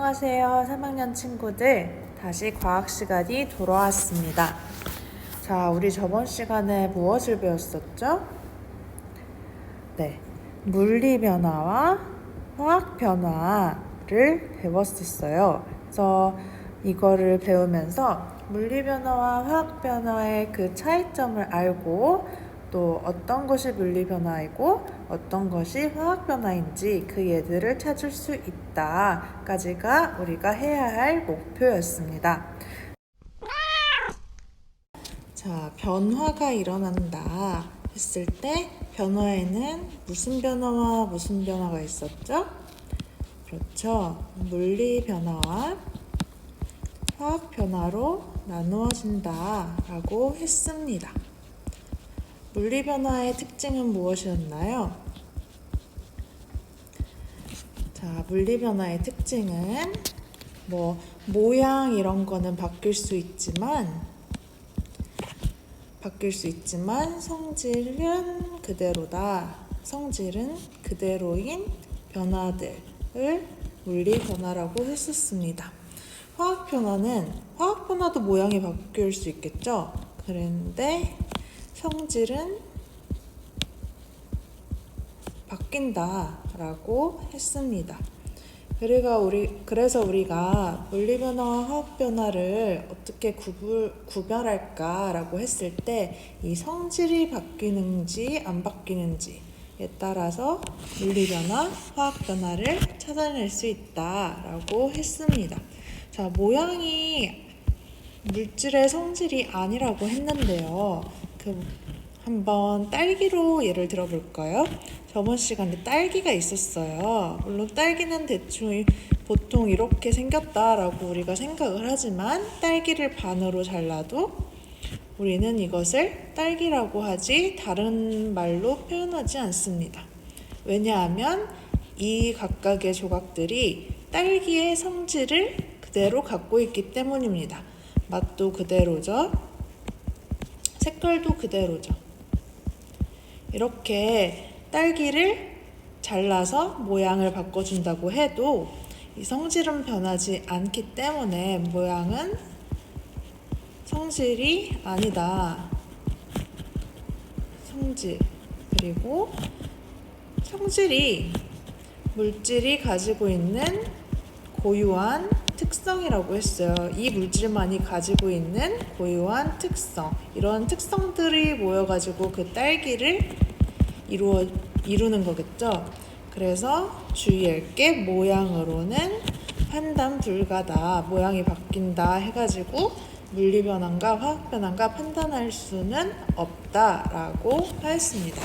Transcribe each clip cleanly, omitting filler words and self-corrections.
안녕하세요, 3학년 친구들. 다시 과학 시간이 돌아왔습니다. 자, 우리 저번 시간에 무엇을 배웠었죠? 네, 물리 변화와 화학 변화를 배웠었어요. 그래서 이거를 배우면서 물리 변화와 화학 변화의 그 차이점을 알고 또 어떤 것이 물리 변화이고 어떤 것이 화학 변화인지 그 예들을 찾을 수 있다까지가 우리가 해야 할 목표였습니다. 자, 변화가 일어난다 했을 때 변화에는 무슨 변화와 무슨 변화가 있었죠? 그렇죠. 물리 변화와 화학 변화로 나누어진다 라고 했습니다. 물리 변화의 특징은 무엇이었나요? 자, 물리 변화의 특징은 모양 이런 거는 바뀔 수 있지만 성질은 그대로다. 성질은 그대로인 변화들을 물리 변화라고 했었습니다. 화학 변화도 모양이 바뀔 수 있겠죠? 그런데 성질은 바뀐다라고 했습니다. 그래서 우리가 물리 변화와 화학 변화를 어떻게 구별할까라고 했을 때 이 성질이 바뀌는지 안 바뀌는지에 따라서 물리 변화, 화학 변화를 찾아낼 수 있다라고 했습니다. 자, 모양이 물질의 성질이 아니라고 했는데요. 한번 딸기로 예를 들어볼까요? 저번 시간에 딸기가 있었어요. 물론 딸기는 대충 보통 이렇게 생겼다라고 우리가 생각을 하지만 딸기를 반으로 잘라도 우리는 이것을 딸기라고 하지 다른 말로 표현하지 않습니다. 왜냐하면 이 각각의 조각들이 딸기의 성질을 그대로 갖고 있기 때문입니다. 맛도 그대로죠. 색깔도 그대로죠. 이렇게 딸기를 잘라서 모양을 바꿔준다고 해도 이 성질은 변하지 않기 때문에 모양은 성질이 아니다. 그리고 성질이 물질이 가지고 있는 고유한 특성이라고 했어요. 이 물질만이 가지고 있는 고유한 특성, 이런 특성들이 모여가지고 그 딸기를 이루는 거겠죠. 그래서 주의할 게 모양으로는 판단 불가다, 모양이 바뀐다 해가지고 물리 변화과 화학 변화가 판단할 수는 없다라고 하였습니다.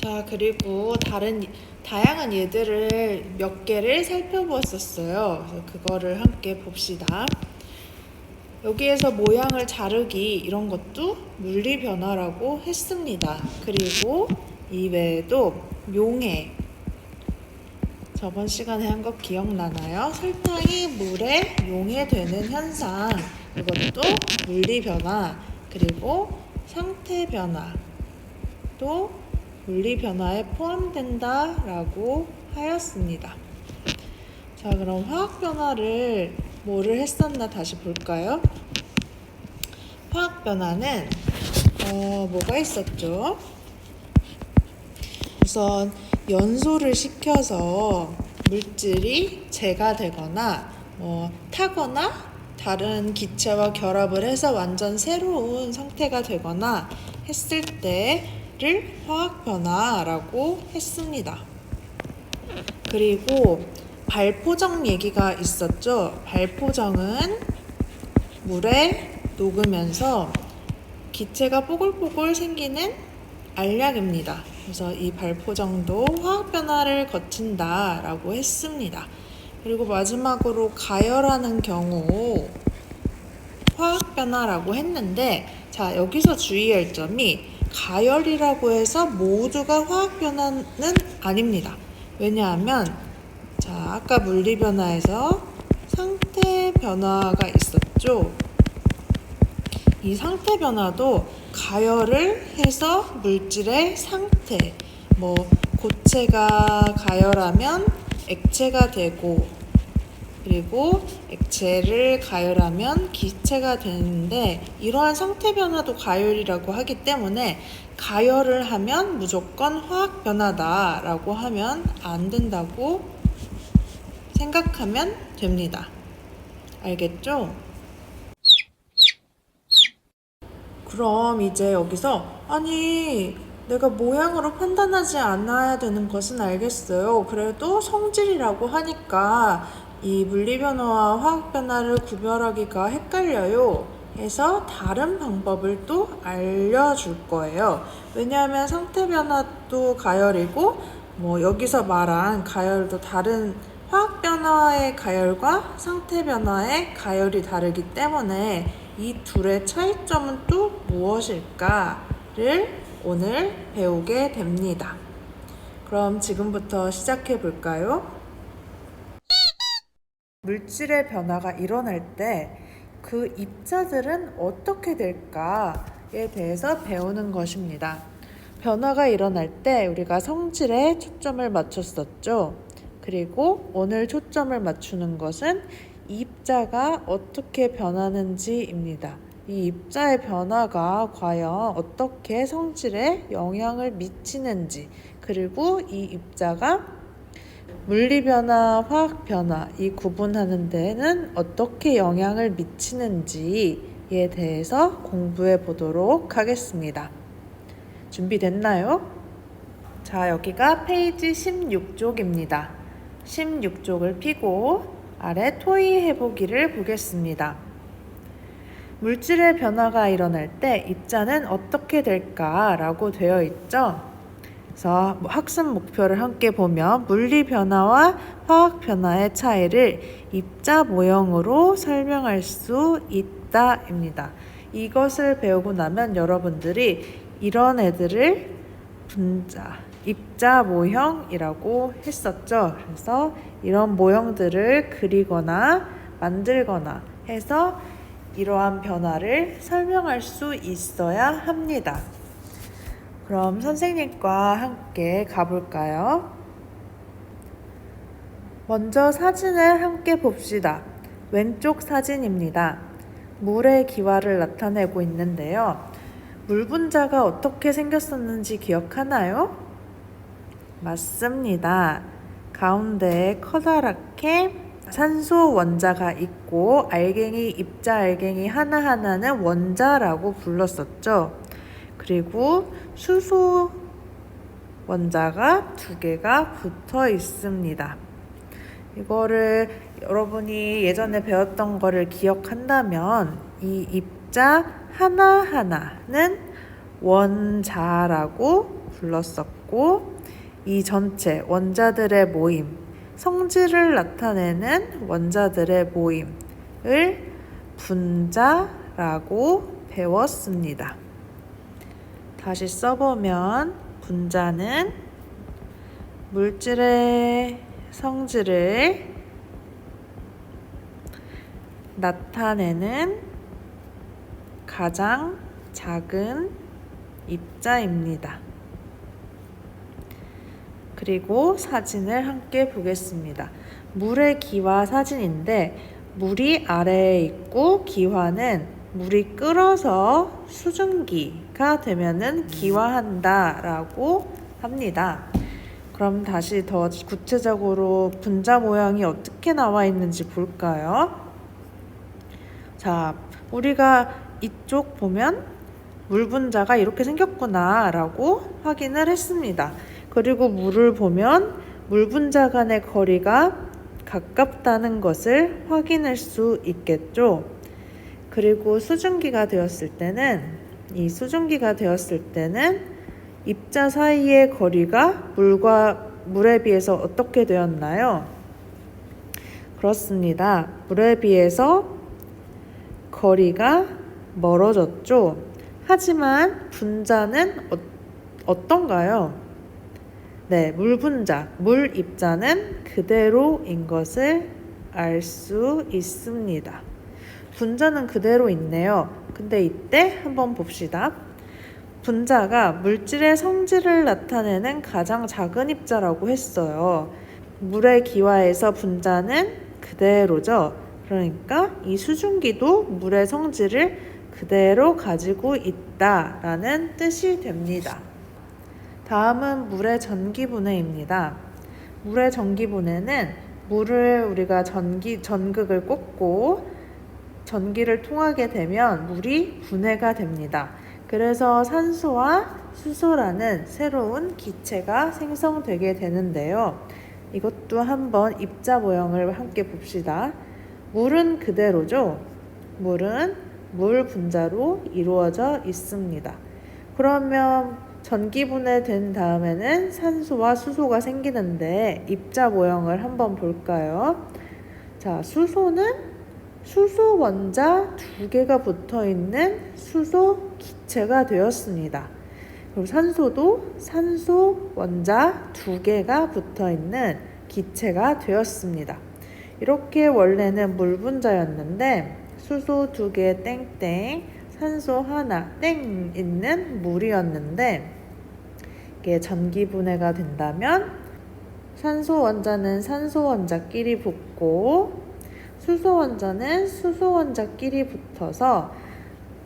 자, 그리고 다양한 예들을 몇 개를 살펴보았었어요. 그래서 그거를 함께 봅시다. 여기에서 모양을 자르기 이런 것도 물리 변화라고 했습니다. 그리고 이외에도 용해, 저번 시간에 한 거 기억나나요? 설탕이 물에 용해되는 현상, 이것도 물리 변화. 그리고 상태 변화도 물리 변화에 포함된다라고 하였습니다. 자, 그럼 화학 변화를 뭐를 했었나 다시 볼까요? 화학 변화는 뭐가 있었죠? 우선 연소를 시켜서 물질이 재가 되거나 타거나 다른 기체와 결합을 해서 완전 새로운 상태가 되거나 했을 때를 화학 변화라고 했습니다. 그리고 발포정 얘기가 있었죠. 발포정은 물에 녹으면서 기체가 뽀글뽀글 생기는 알약입니다. 그래서 이 발포정도 화학 변화를 거친다라고 했습니다. 그리고 마지막으로 가열하는 경우 화학 변화라고 했는데, 자, 여기서 주의할 점이 가열이라고 해서 모두가 화학 변화는 아닙니다. 왜냐하면 자, 아까 물리 변화에서 상태 변화가 있었죠. 이 상태 변화도 가열을 해서 물질의 상태, 고체가 가열하면 액체가 되고, 그리고 액체를 가열하면 기체가 되는데, 이러한 상태 변화도 가열이라고 하기 때문에 가열을 하면 무조건 화학 변화다라고 하면 안 된다고 생각하면 됩니다. 알겠죠? 그럼 이제 여기서 아니 내가 모양으로 판단하지 않아야 되는 것은 알겠어요. 그래도 성질이라고 하니까 이 물리변화와 화학변화를 구별하기가 헷갈려요. 해서 다른 방법을 또 알려줄 거예요. 왜냐하면 상태변화도 가열이고 뭐 여기서 말한 가열도 다른 화학변화의 가열과 상태변화의 가열이 다르기 때문에 이 둘의 차이점은 또 무엇일까를 오늘 배우게 됩니다. 그럼 지금부터 시작해 볼까요? 물질의 변화가 일어날 때 그 입자들은 어떻게 될까에 대해서 배우는 것입니다. 변화가 일어날 때 우리가 성질에 초점을 맞췄었죠. 그리고 오늘 초점을 맞추는 것은 입자가 어떻게 변하는지입니다. 이 입자의 변화가 과연 어떻게 성질에 영향을 미치는지, 그리고 이 입자가 물리변화, 화학변화 이 구분하는 데에는 어떻게 영향을 미치는지에 대해서 공부해 보도록 하겠습니다. 준비됐나요? 자, 여기가 페이지 16쪽입니다. 16쪽을 펴고 아래 토의 해보기를 보겠습니다. 물질의 변화가 일어날 때 입자는 어떻게 될까라고 되어 있죠? 그래서 학습 목표를 함께 보면 물리 변화와 화학 변화의 차이를 입자 모형으로 설명할 수 있다입니다. 이것을 배우고 나면 여러분들이 이런 애들을 분자, 입자 모형이라고 했었죠. 그래서 이런 모형들을 그리거나 만들거나 해서 이러한 변화를 설명할 수 있어야 합니다. 그럼 선생님과 함께 가볼까요? 먼저 사진을 함께 봅시다. 왼쪽 사진입니다. 물의 기화를 나타내고 있는데요. 물 분자가 어떻게 생겼었는지 기억하나요? 맞습니다. 가운데에 커다랗게 산소 원자가 있고 알갱이, 입자 알갱이 하나하나는 원자라고 불렀었죠. 그리고 수소 원자가 2개가 붙어 있습니다. 이거를 여러분이 예전에 배웠던 거를 기억한다면 이 입자 하나하나는 원자라고 불렀었고 이 전체 원자들의 모임, 성질을 나타내는 원자들의 모임을 분자라고 배웠습니다. 다시 써보면 분자는 물질의 성질을 나타내는 가장 작은 입자입니다. 그리고 사진을 함께 보겠습니다. 물의 기화 사진인데 물이 아래에 있고 기화는 물이 끓어서 수증기가 되면은 기화한다 라고 합니다. 그럼 다시 더 구체적으로 분자 모양이 어떻게 나와 있는지 볼까요? 자, 우리가 이쪽 보면 물 분자가 이렇게 생겼구나 라고 확인을 했습니다. 그리고 물을 보면 물 분자 간의 거리가 가깝다는 것을 확인할 수 있겠죠. 그리고 수증기가 되었을 때는 입자 사이의 거리가 물에 비해서 어떻게 되었나요? 그렇습니다. 물에 비해서 거리가 멀어졌죠. 하지만 분자는 어떤가요? 네, 물 분자, 물 입자는 그대로인 것을 알 수 있습니다. 분자는 그대로 있네요. 근데 이때 한번 봅시다. 분자가 물질의 성질을 나타내는 가장 작은 입자라고 했어요. 물에 기화해서 분자는 그대로죠. 그러니까 이 수증기도 물의 성질을 그대로 가지고 있다라는 뜻이 됩니다. 다음은 물의 전기분해입니다. 물의 전기분해는 물을 우리가 전극을 꽂고 전기를 통하게 되면 물이 분해가 됩니다. 그래서 산소와 수소라는 새로운 기체가 생성되게 되는데요. 이것도 한번 입자 모형을 함께 봅시다. 물은 그대로죠. 물은 물 분자로 이루어져 있습니다. 그러면 전기분해된 다음에는 산소와 수소가 생기는데 입자 모형을 한번 볼까요? 자, 수소는 수소 원자 2개가 붙어 있는 수소 기체가 되었습니다. 그리고 산소도 산소 원자 2개가 붙어 있는 기체가 되었습니다. 이렇게 원래는 물 분자였는데 수소 2개 땡땡, 산소 하나 땡 있는 물이었는데 이게 전기 분해가 된다면 산소 원자는 산소 원자끼리 붙고 수소 원자는 수소 원자끼리 붙어서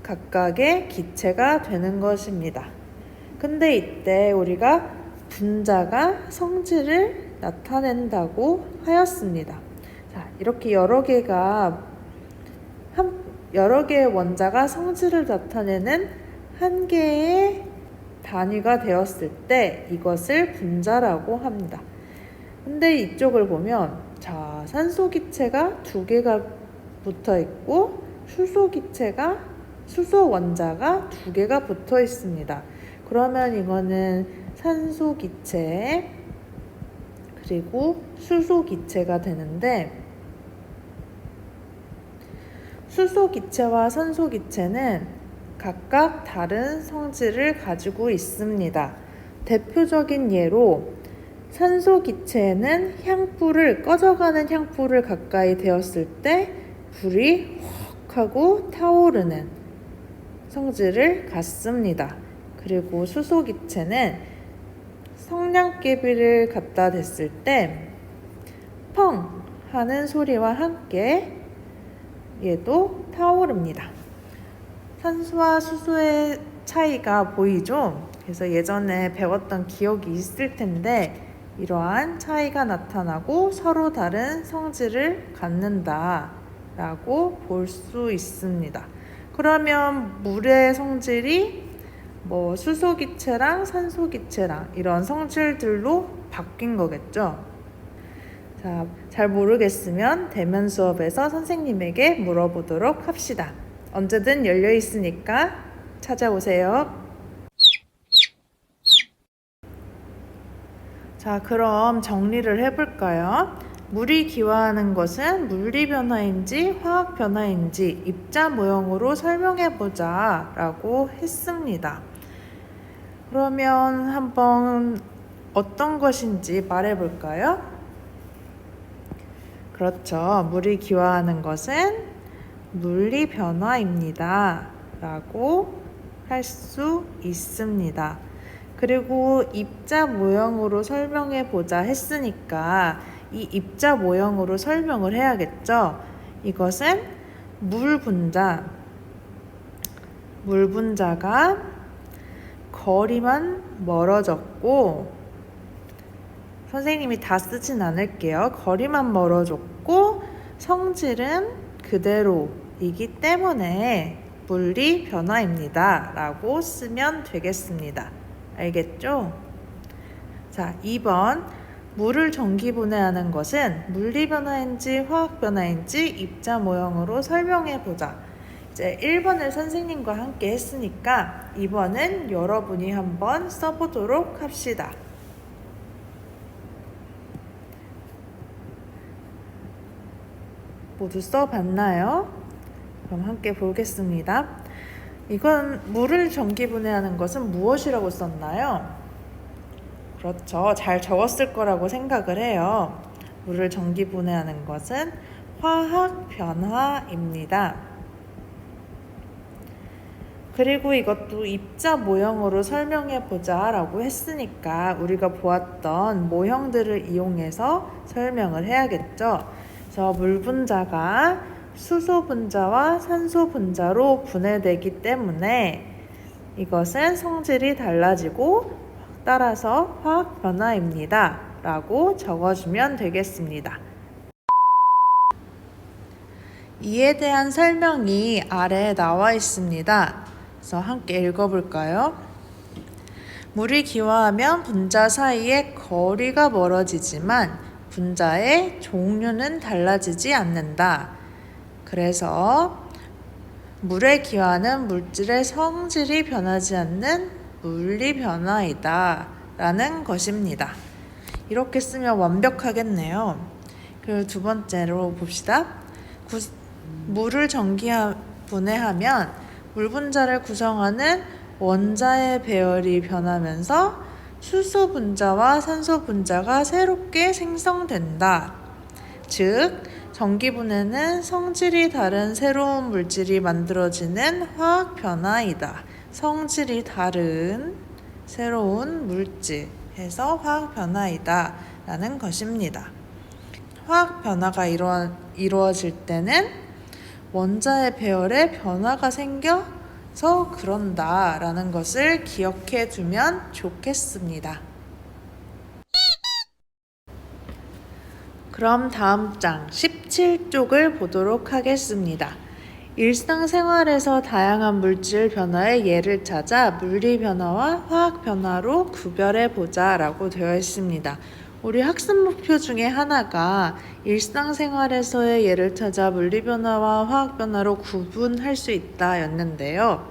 각각의 기체가 되는 것입니다. 근데 이때 우리가 분자가 성질을 나타낸다고 하였습니다. 자, 이렇게 여러 개의 원자가 성질을 나타내는 한 개의 단위가 되었을 때 이것을 분자라고 합니다. 근데 이쪽을 보면 자, 산소 기체가 2개가 붙어 있고 수소 원자가 2개가 붙어 있습니다. 그러면 이거는 산소 기체 그리고 수소 기체가 되는데 수소 기체와 산소 기체는 각각 다른 성질을 가지고 있습니다. 대표적인 예로 산소 기체에는 꺼져가는 향불을 가까이 대었을 때 불이 확 하고 타오르는 성질을 갖습니다. 그리고 수소 기체는 성냥개비를 갖다 댔을 때 펑 하는 소리와 함께 얘도 타오릅니다. 산소와 수소의 차이가 보이죠? 그래서 예전에 배웠던 기억이 있을 텐데 이러한 차이가 나타나고 서로 다른 성질을 갖는다 라고 볼 수 있습니다. 그러면 물의 성질이 수소기체랑 산소기체랑 이런 성질들로 바뀐 거겠죠. 자, 잘 모르겠으면 대면 수업에서 선생님에게 물어보도록 합시다. 언제든 열려 있으니까 찾아오세요. 자, 그럼 정리를 해볼까요? 물이 기화하는 것은 물리 변화인지 화학 변화인지 입자 모형으로 설명해보자 라고 했습니다. 그러면 한번 어떤 것인지 말해볼까요? 그렇죠. 물이 기화하는 것은 물리 변화입니다 라고 할 수 있습니다. 그리고 입자 모형으로 설명해 보자 했으니까 이 입자 모형으로 설명을 해야겠죠. 이것은 물 분자가 거리만 멀어졌고 선생님이 다 쓰진 않을게요. 거리만 멀어졌고 성질은 그대로이기 때문에 물리 변화입니다 라고 쓰면 되겠습니다. 알겠죠? 자, 2번 물을 전기 분해하는 것은 물리 변화인지 화학 변화인지 입자 모형으로 설명해 보자. 이제 1번을 선생님과 함께 했으니까 2번은 여러분이 한번 써보도록 합시다. 모두 써봤나요? 그럼 함께 보겠습니다. 이건 물을 전기 분해하는 것은 무엇이라고 썼나요? 그렇죠. 잘 적었을 거라고 생각을 해요. 물을 전기 분해하는 것은 화학 변화입니다. 그리고 이것도 입자 모형으로 설명해 보자 라고 했으니까 우리가 보았던 모형들을 이용해서 설명을 해야겠죠. 그래서 물 분자가 수소 분자와 산소 분자로 분해되기 때문에 이것은 성질이 달라지고 따라서 화학 변화입니다 라고 적어주면 되겠습니다. 이에 대한 설명이 아래에 나와 있습니다. 그래서 함께 읽어볼까요? 물이 기화하면 분자 사이의 거리가 멀어지지만 분자의 종류는 달라지지 않는다. 그래서 물의 기화는 물질의 성질이 변하지 않는 물리 변화이다 라는 것입니다. 이렇게 쓰면 완벽하겠네요. 그리고 두 번째로 봅시다. 물을 분해하면 물 분자를 구성하는 원자의 배열이 변하면서 수소 분자와 산소 분자가 새롭게 생성된다. 즉, 전기 분해는 성질이 다른 새로운 물질이 만들어지는 화학 변화이다. 성질이 다른 새로운 물질 해서 화학 변화이다 라는 것입니다. 화학 변화가 이루어질 때는 원자의 배열에 변화가 생겨서 그런다 라는 것을 기억해 두면 좋겠습니다. 그럼 다음 장 17쪽을 보도록 하겠습니다. 일상생활에서 다양한 물질 변화의 예를 찾아 물리 변화와 화학 변화로 구별해 보자 라고 되어 있습니다. 우리 학습 목표 중에 하나가 일상생활에서의 예를 찾아 물리 변화와 화학 변화로 구분할 수 있다 였는데요.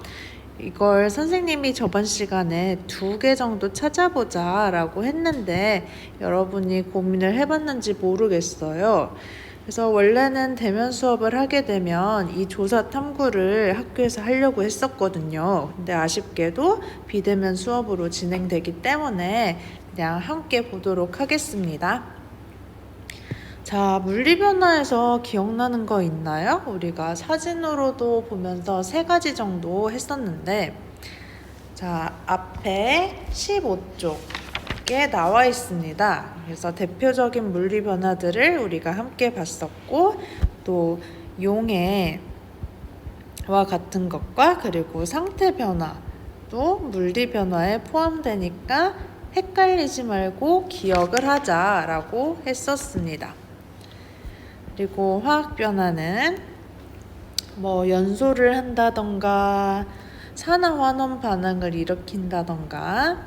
이걸 선생님이 저번 시간에 2개 정도 찾아보자 라고 했는데 여러분이 고민을 해봤는지 모르겠어요. 그래서 원래는 대면 수업을 하게 되면 이 조사 탐구를 학교에서 하려고 했었거든요. 근데 아쉽게도 비대면 수업으로 진행되기 때문에 그냥 함께 보도록 하겠습니다. 자, 물리 변화에서 기억나는 거 있나요? 우리가 사진으로도 보면서 3가지 정도 했었는데, 자, 앞에 15쪽에 나와 있습니다. 그래서 대표적인 물리 변화들을 우리가 함께 봤었고, 또 용해와 같은 것과 그리고 상태 변화도 물리 변화에 포함되니까 헷갈리지 말고 기억을 하자라고 했었습니다. 그리고 화학 변화는 연소를 한다던가 산화환원 반응을 일으킨다던가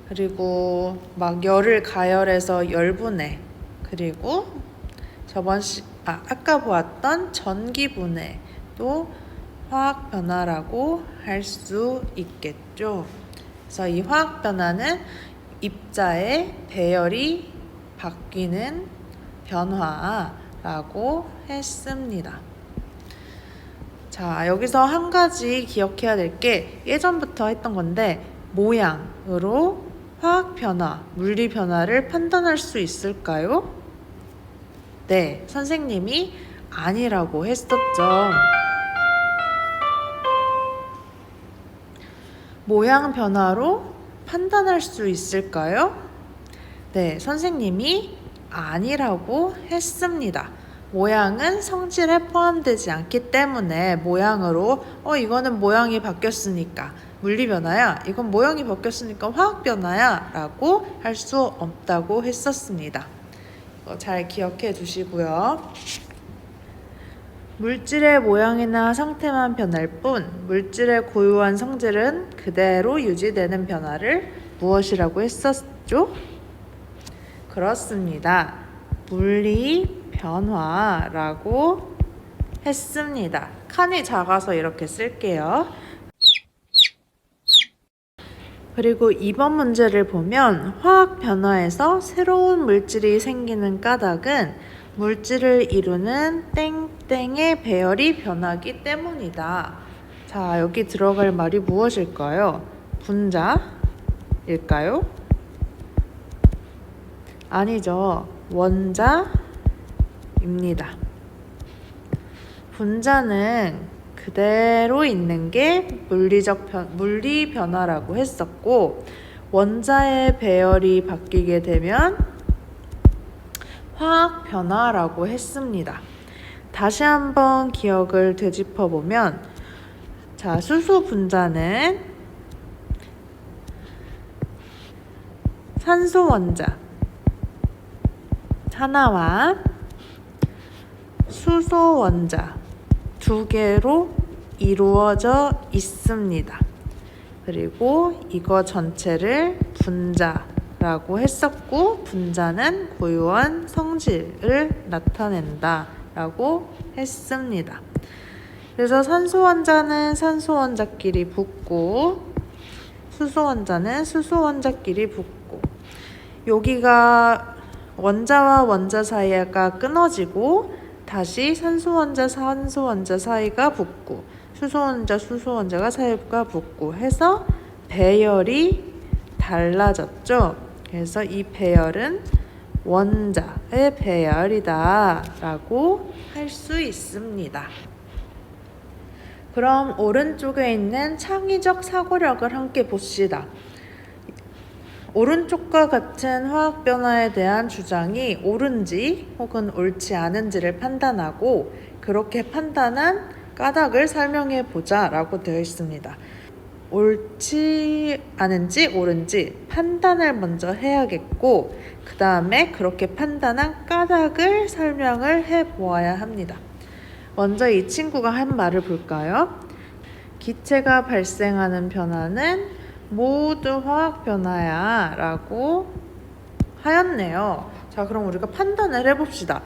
그리고 열을 가열해서 열분해 그리고 아까 보았던 전기분해도 화학 변화라고 할 수 있겠죠. 그래서 이 화학 변화는 입자의 배열이 바뀌는 변화라고 했습니다. 자, 여기서 한 가지 기억해야 될 게 예전부터 했던 건데 모양으로 화학 변화, 물리 변화를 판단할 수 있을까요? 네, 선생님이 아니라고 했었죠. 모양 변화로 판단할 수 있을까요? 네, 선생님이 아니라고 했습니다. 모양은 성질에 포함되지 않기 때문에 모양으로 이거는 모양이 바뀌었으니까 물리 변화야, 이건 모양이 바뀌었으니까 화학 변화야 라고 할 수 없다고 했었습니다. 이거 잘 기억해 두시고요. 물질의 모양이나 상태만 변할 뿐 물질의 고유한 성질은 그대로 유지되는 변화를 무엇이라고 했었죠? 그렇습니다. 물리 변화라고 했습니다. 칸이 작아서 이렇게 쓸게요. 그리고 이번 문제를 보면 화학 변화에서 새로운 물질이 생기는 까닭은 물질을 이루는 땡땡의 배열이 변하기 때문이다. 자, 여기 들어갈 말이 무엇일까요? 분자일까요? 아니죠. 원자입니다. 분자는 그대로 있는 게 물리 변화라고 했었고, 원자의 배열이 바뀌게 되면 화학 변화라고 했습니다. 다시 한번 기억을 되짚어 보면, 자, 수소 분자는 산소 원자 하나와 수소 원자 두 개로 이루어져 있습니다. 그리고 이거 전체를 분자라고 했었고, 분자는 고유한 성질을 나타낸다 라고 했습니다. 그래서 산소 원자는 산소 원자끼리 붙고, 수소 원자는 수소 원자끼리 붙고, 여기가 원자와 원자 사이가 끊어지고 다시 산소 원자 사이가 붙고, 수소 원자가 사이가 붙고 해서 배열이 달라졌죠. 그래서 이 배열은 원자의 배열이다 라고 할 수 있습니다. 그럼 오른쪽에 있는 창의적 사고력을 함께 봅시다. 오른쪽과 같은 화학 변화에 대한 주장이 옳은지 혹은 옳지 않은지를 판단하고, 그렇게 판단한 까닭을 설명해 보자 라고 되어 있습니다. 옳지 않은지 옳은지 판단을 먼저 해야겠고, 그 다음에 그렇게 판단한 까닭을 설명을 해 보아야 합니다. 먼저 이 친구가 한 말을 볼까요? 기체가 발생하는 변화는 모두 화학 변화야 라고 하였네요. 자, 그럼 우리가 판단을 해봅시다.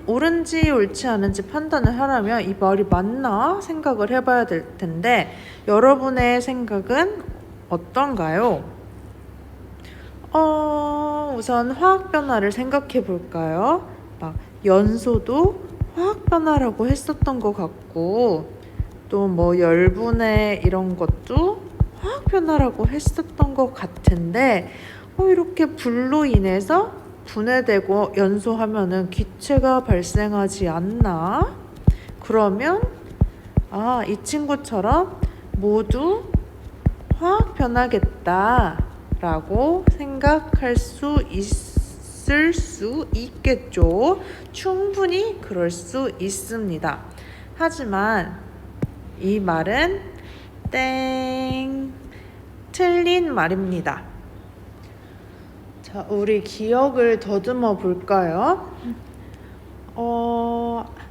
옳은지 옳지 않은지 판단을 하려면 이 말이 맞나 생각을 해봐야 될 텐데, 여러분의 생각은 어떤가요? 우선 화학 변화를 생각해 볼까요? 막 연소도 화학 변화라고 했었던 것 같고, 또 뭐 열분해 이런 것도 화학 변화라고 했었던 것 같은데, 이렇게 불로 인해서 분해되고 연소하면은 기체가 발생하지 않나? 그러면 이 친구처럼 모두 화학 변화겠다 라고 생각할 수 있을 수 있겠죠. 충분히 그럴 수 있습니다. 하지만 이 말은 틀린 말입니다. 자, 우리 기억을 더듬어 볼까요?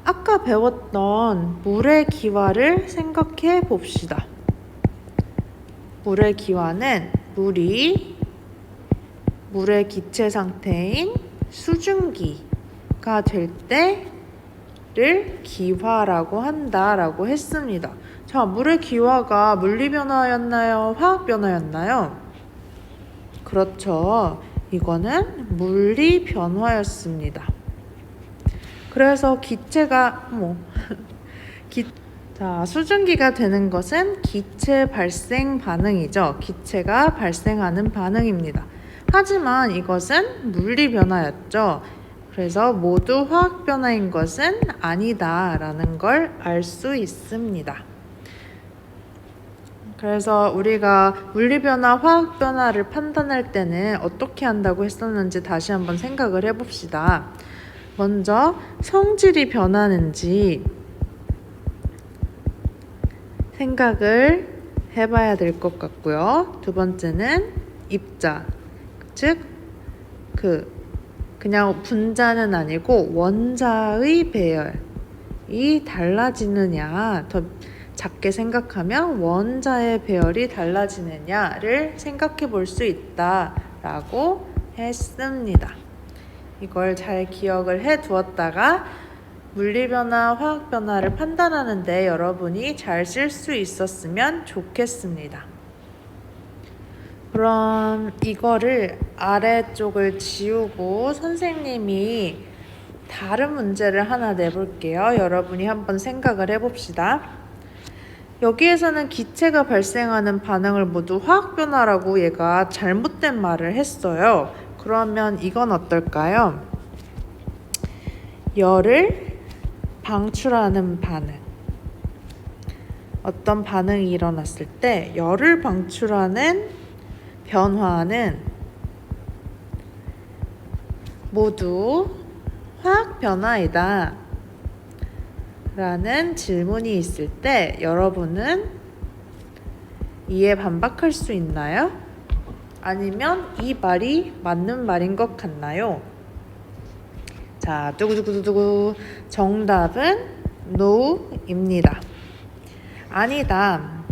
아까 배웠던 물의 기화를 생각해 봅시다. 물의 기화는 물이 물의 기체 상태인 수증기가 될 때를 기화라고 한다라고 했습니다. 자, 물의 기화가 물리 변화였나요? 화학 변화였나요? 그렇죠. 이거는 물리 변화였습니다. 그래서 기체가 자, 수증기가 되는 것은 기체 발생 반응이죠. 기체가 발생하는 반응입니다. 하지만 이것은 물리 변화였죠. 그래서 모두 화학 변화인 것은 아니다라는 걸 알 수 있습니다. 그래서 우리가 물리 변화, 화학 변화를 판단할 때는 어떻게 한다고 했었는지 다시 한번 생각을 해봅시다. 먼저 성질이 변하는지 생각을 해봐야 될 것 같고요. 두 번째는 입자, 즉 그냥 분자는 아니고 원자의 배열이 달라지느냐, 더 작게 생각하면 원자의 배열이 달라지느냐를 생각해 볼 수 있다라고 했습니다. 이걸 잘 기억을 해 두었다가 물리변화, 화학변화를 판단하는데 여러분이 잘 쓸 수 있었으면 좋겠습니다. 그럼 이거를 아래쪽을 지우고 선생님이 다른 문제를 하나 내볼게요. 여러분이 한번 생각을 해봅시다. 여기에서는 기체가 발생하는 반응을 모두 화학변화라고 얘가 잘못된 말을 했어요. 그러면 이건 어떨까요? 열을 방출하는 반응, 어떤 반응이 일어났을 때 열을 방출하는 변화는 모두 화학 변화이다 라는 질문이 있을 때 여러분은 이에 반박할 수 있나요? 아니면 이 말이 맞는 말인 것 같나요? 자, 두구두구두구. 정답은 NO입니다. 아니다.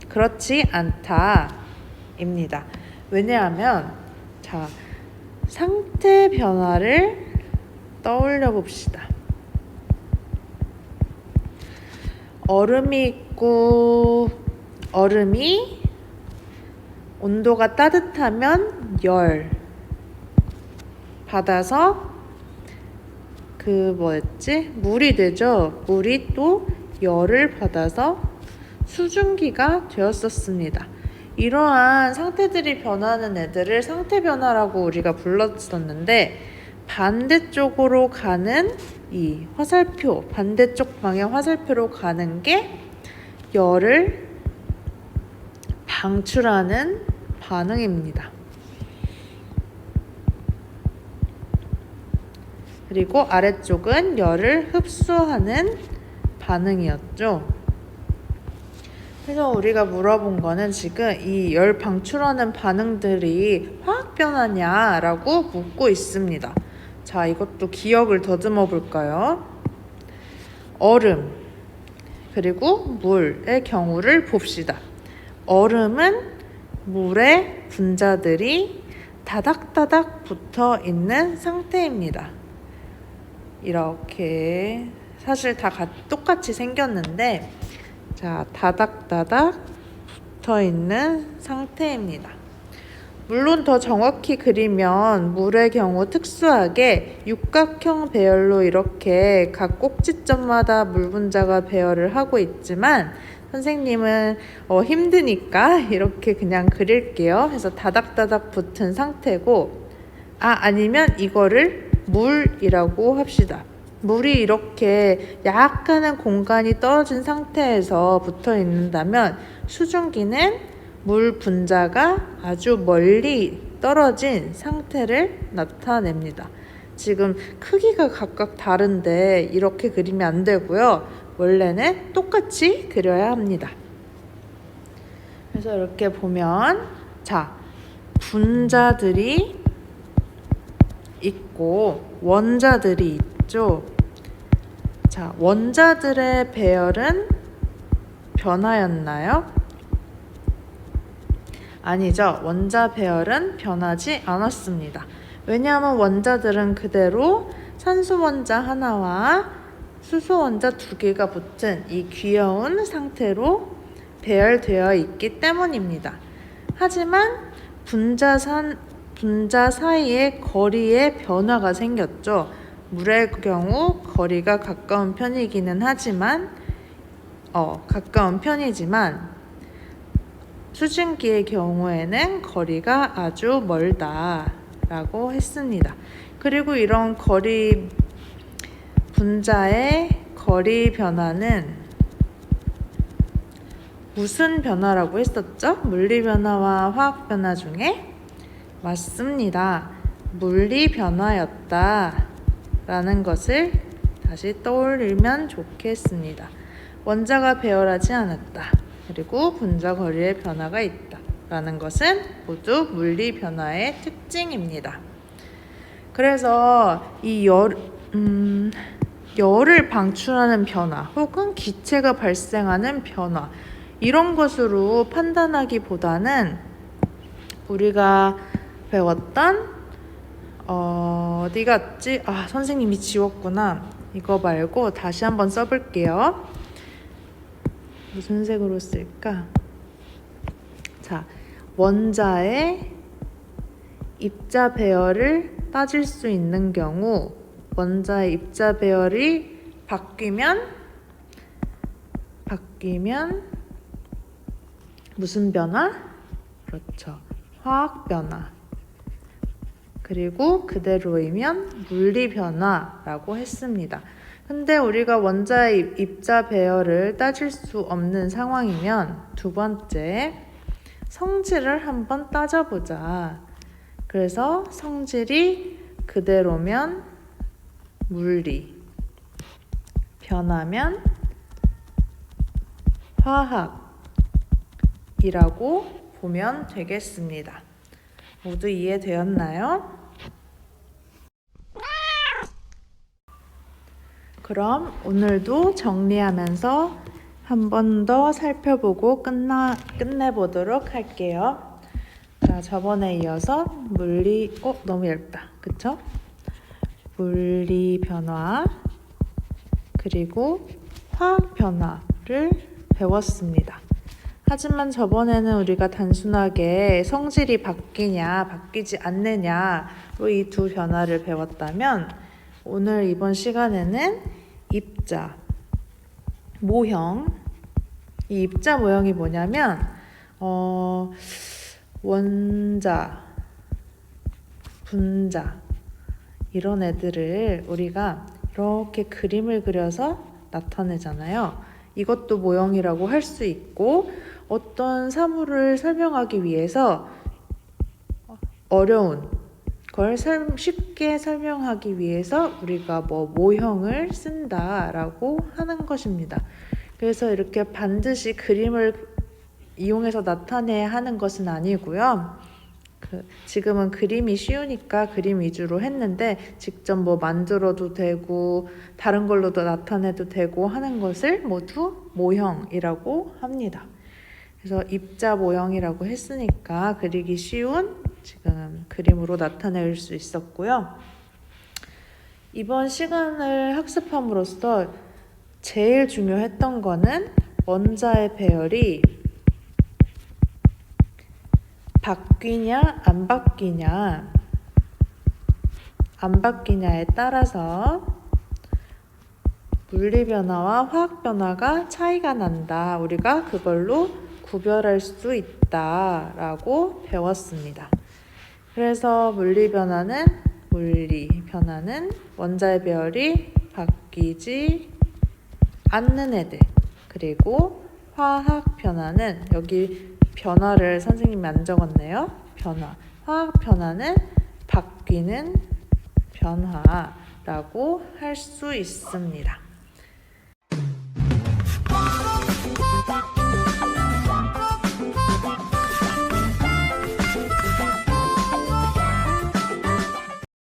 그렇지 않다. 입니다. 왜냐하면, 자, 상태 변화를 떠올려 봅시다. 얼음이 있고, 얼음이 온도가 따뜻하면 열 받아서 물이 되죠. 물이 또 열을 받아서 수증기가 되었었습니다. 이러한 상태들이 변하는 애들을 상태 변화라고 우리가 불렀었는데, 반대쪽으로 가는 이 화살표, 반대쪽 방향 화살표로 가는 게 열을 방출하는 반응입니다. 그리고 아래쪽은 열을 흡수하는 반응이었죠. 그래서 우리가 물어본 거는 지금 이 열 방출하는 반응들이 화학 변화냐라고 묻고 있습니다. 자, 이것도 기억을 더듬어 볼까요? 얼음, 그리고 물의 경우를 봅시다. 얼음은 물에 분자들이 다닥다닥 붙어 있는 상태입니다. 이렇게 사실 다 똑같이 생겼는데, 자, 다닥다닥 붙어 있는 상태입니다. 물론 더 정확히 그리면 물의 경우 특수하게 육각형 배열로 이렇게 각 꼭지점마다 물 분자가 배열을 하고 있지만, 선생님은 힘드니까 이렇게 그냥 그릴게요. 그래서 다닥다닥 붙은 상태고, 아니면 이거를 물이라고 합시다. 물이 이렇게 약간은 공간이 떨어진 상태에서 붙어 있는다면, 수증기는 물 분자가 아주 멀리 떨어진 상태를 나타냅니다. 지금 크기가 각각 다른데 이렇게 그리면 안 되고요. 원래는 똑같이 그려야 합니다. 그래서 이렇게 보면, 자, 분자들이 있고 원자들이 있죠. 자, 원자들의 배열은 변하였나요? 아니죠. 원자 배열은 변하지 않았습니다. 왜냐하면 원자들은 그대로 산소 원자 하나와 수소 원자 2개가 붙은 이 귀여운 상태로 배열되어 있기 때문입니다. 하지만 분자 사이의 거리에 변화가 생겼죠. 물의 경우 거리가 가까운 편이기는 하지만 가까운 편이지만 수증기의 경우에는 거리가 아주 멀다라고 했습니다. 그리고 이런 분자의 거리 변화는 무슨 변화라고 했었죠? 물리 변화와 화학 변화 중에? 맞습니다. 물리 변화였다라는 것을 다시 떠올리면 좋겠습니다. 원자가 배열하지 않았다. 그리고 분자 거리의 변화가 있다라는 것은 모두 물리 변화의 특징입니다. 그래서 이 열을 방출하는 변화 혹은 기체가 발생하는 변화, 이런 것으로 판단하기보다는 우리가 배웠던 어디 갔지? 선생님이 지웠구나. 이거 말고 다시 한번 써볼게요. 무슨 색으로 쓸까? 자, 원자의 입자 배열을 따질 수 있는 경우, 원자의 입자 배열이 바뀌면 무슨 변화? 그렇죠. 화학 변화. 그리고 그대로이면 물리 변화라고 했습니다. 근데 우리가 원자의 입자 배열을 따질 수 없는 상황이면 두 번째, 성질을 한번 따져보자. 그래서 성질이 그대로면 물리, 변하면 화학이라고 보면 되겠습니다. 모두 이해되었나요? 그럼 오늘도 정리하면서 한 번 더 살펴보고 끝내보도록 할게요. 자, 저번에 이어서 너무 얇다. 그쵸? 물리 변화, 그리고 화학 변화를 배웠습니다. 하지만 저번에는 우리가 단순하게 성질이 바뀌냐, 바뀌지 않느냐로 이 두 변화를 배웠다면 이번 시간에는 입자, 모형. 이 입자 모형이 뭐냐면 원자, 분자 이런 애들을 우리가 이렇게 그림을 그려서 나타내잖아요. 이것도 모형이라고 할 수 있고, 어떤 사물을 설명하기 위해서 어려운 걸 쉽게 설명하기 위해서 우리가 모형을 쓴다라고 하는 것입니다. 그래서 이렇게 반드시 그림을 이용해서 나타내야 하는 것은 아니고요. 지금은 그림이 쉬우니까 그림 위주로 했는데, 직접 만들어도 되고 다른 걸로도 나타내도 되고 하는 것을 모두 모형이라고 합니다. 그래서 입자 모형이라고 했으니까 그리기 쉬운 지금 그림으로 나타낼 수 있었고요. 이번 시간을 학습함으로써 제일 중요했던 거는 원자의 배열이 바뀌냐 안 바뀌냐에 따라서 물리 변화와 화학 변화가 차이가 난다. 우리가 그걸로 구별할 수 있다라고 배웠습니다. 그래서 물리 변화는 원자의 배열이 바뀌지 않는 애들, 그리고 화학 변화는, 여기 변화를 선생님이 안 적었네요. 화학 변화는 바뀌는 변화라고 할 수 있습니다.